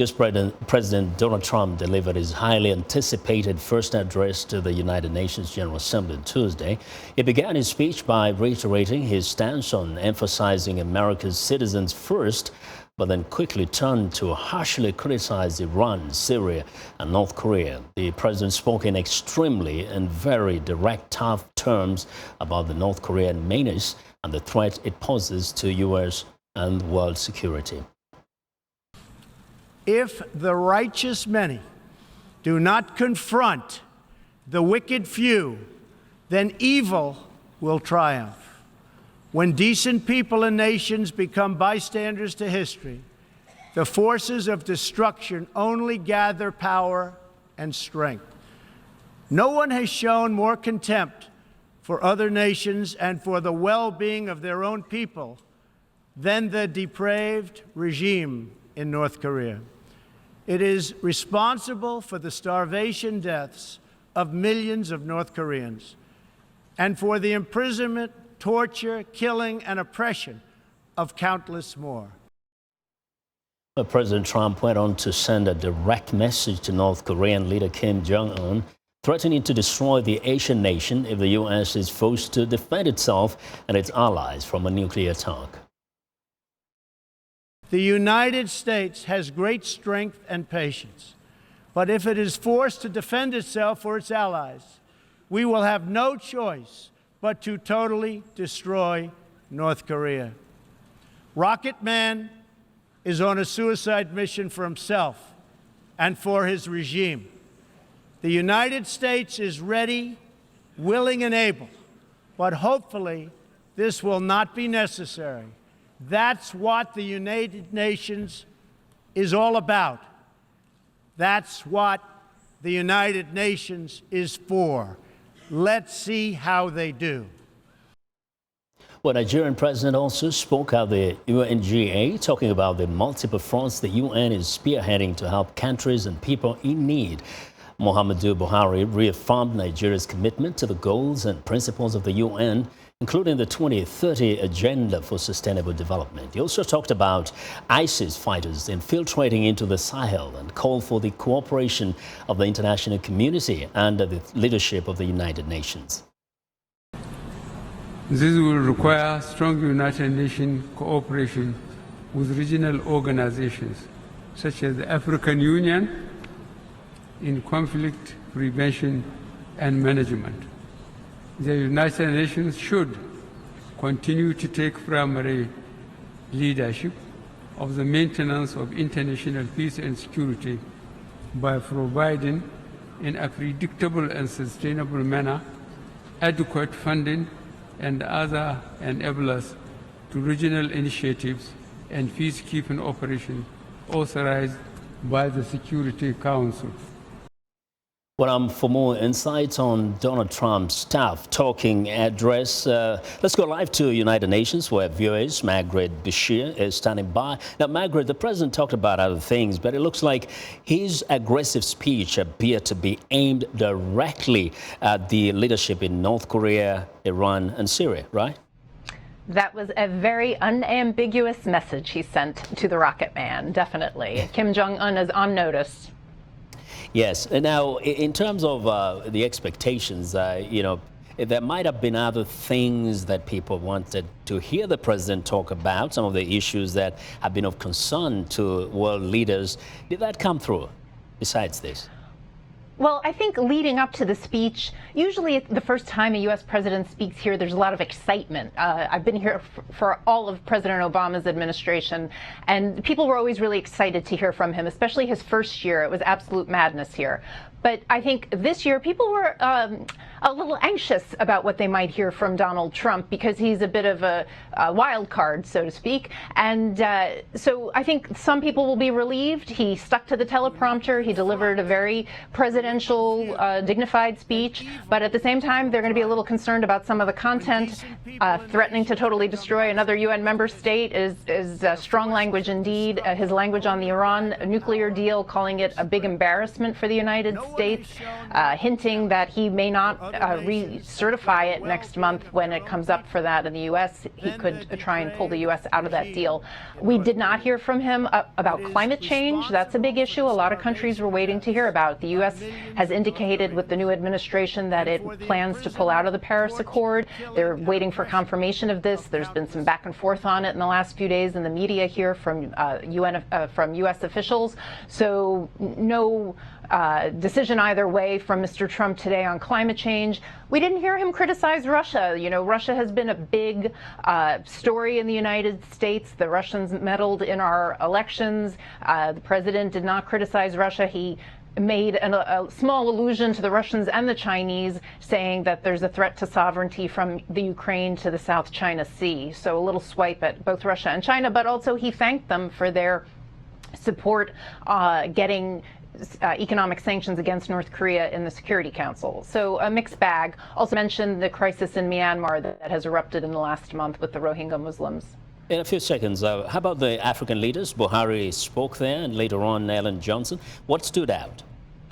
U.S. President Donald Trump delivered his highly anticipated first address to the United Nations General Assembly on Tuesday. He began his speech by reiterating his stance on emphasizing America's citizens first, but then quickly turned to harshly criticize Iran, Syria, and North Korea. The president spoke in extremely and very direct, tough terms about the North Korean menace and the threat it poses to U.S. and world security. If the righteous many do not confront the wicked few, then evil will triumph. When decent people and nations become bystanders to history, the forces of destruction only gather power and strength. No one has shown more contempt for other nations and for the well-being of their own people than the depraved regime in North Korea. It is responsible for the starvation deaths of millions of North Koreans and for the imprisonment, torture, killing, and oppression of countless more. President Trump went on to send a direct message to North Korean leader Kim Jong-un, threatening to destroy the Asian nation if the U.S. is forced to defend itself and its allies from a nuclear attack. The United States has great strength and patience, but if it is forced to defend itself or its allies, we will have no choice but to totally destroy North Korea. Rocket Man is on a suicide mission for himself and for his regime. The United States is ready, willing, and able, but hopefully this will not be necessary. That's what the United Nations is all about. That's what the United Nations is for. Let's see how they do. Well, Nigerian president also spoke at the UNGA, talking about the multiple fronts the UN is spearheading to help countries and people in need. Muhammadu Buhari reaffirmed Nigeria's commitment to the goals and principles of the UN, including the 2030 Agenda for Sustainable Development. He also talked about ISIS fighters infiltrating into the Sahel and called for the cooperation of the international community under the leadership of the United Nations. This will require strong United Nations cooperation with regional organizations such as the African Union in conflict prevention and management. The United Nations should continue to take primary leadership of the maintenance of international peace and security by providing, in a predictable and sustainable manner, adequate funding and other enablers to regional initiatives and peacekeeping operations authorized by the Security Council. Well, for more insights on Donald Trump's tough talking address, let's go live to United Nations, where viewers Margaret Besheer is standing by. Now, Margaret, the president talked about other things, but it looks like his aggressive speech appeared to be aimed directly at the leadership in North Korea, Iran, and Syria, right? That was a very unambiguous message he sent to the Rocket Man, definitely. Kim Jong-un is on notice. Yes. And now, in terms of the expectations, there might have been other things that people wanted to hear the president talk about, some of the issues that have been of concern to world leaders. Did that come through besides this? Well, I think leading up to the speech, usually the first time a U.S. president speaks here, there's a lot of excitement. I've been here for all of President Obama's administration, and people were always really excited to hear from him, especially his first year. It was absolute madness here. But I think this year people were a little anxious about what they might hear from Donald Trump because he's a bit of a wild card, so to speak. And so I think some people will be relieved. He stuck to the teleprompter. He delivered a very presidential confidential, dignified speech, but at the same time, they're going to be a little concerned about some of the content. Threatening to totally destroy another UN member state is strong language indeed. His language on the Iran nuclear deal, calling it a big embarrassment for the United States, hinting that he may not recertify it next month when it comes up for that in the U.S. He could try and pull the U.S. out of that deal. We did not hear from him about climate change. That's a big issue a lot of countries were waiting to hear about. The U.S. has indicated with the new administration that it plans to pull out of the Paris Accord. They're waiting for confirmation of this. There's been some back and forth on it in the last few days in the media here from U.S. officials. So no decision either way from Mr. Trump today on climate change. We didn't hear him criticize Russia. You know, Russia has been a big story in the United States. The Russians meddled in our elections. The president did not criticize Russia. He made a small allusion to the Russians and the Chinese, saying that there's a threat to sovereignty from the Ukraine to the South China Sea. So a little swipe at both Russia and China, but also he thanked them for their support getting economic sanctions against North Korea in the Security Council. So a mixed bag. Also mentioned the crisis in Myanmar that has erupted in the last month with the Rohingya Muslims. In a few seconds, how about the African leaders? Buhari spoke there, and later on, Ellen Johnson. What stood out?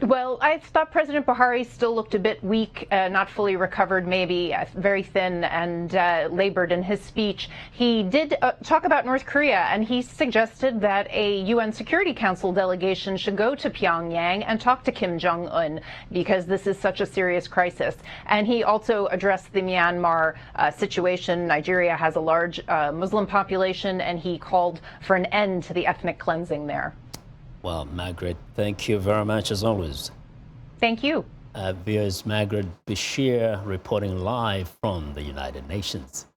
Well, I thought President Buhari still looked a bit weak, not fully recovered, maybe very thin and labored in his speech. He did talk about North Korea, and he suggested that a UN Security Council delegation should go to Pyongyang and talk to Kim Jong-un because this is such a serious crisis. And he also addressed the Myanmar situation. Nigeria has a large Muslim population, and he called for an end to the ethnic cleansing there. Well, Margaret, thank you very much as always. Thank you. Here's Margaret Besheer reporting live from the United Nations.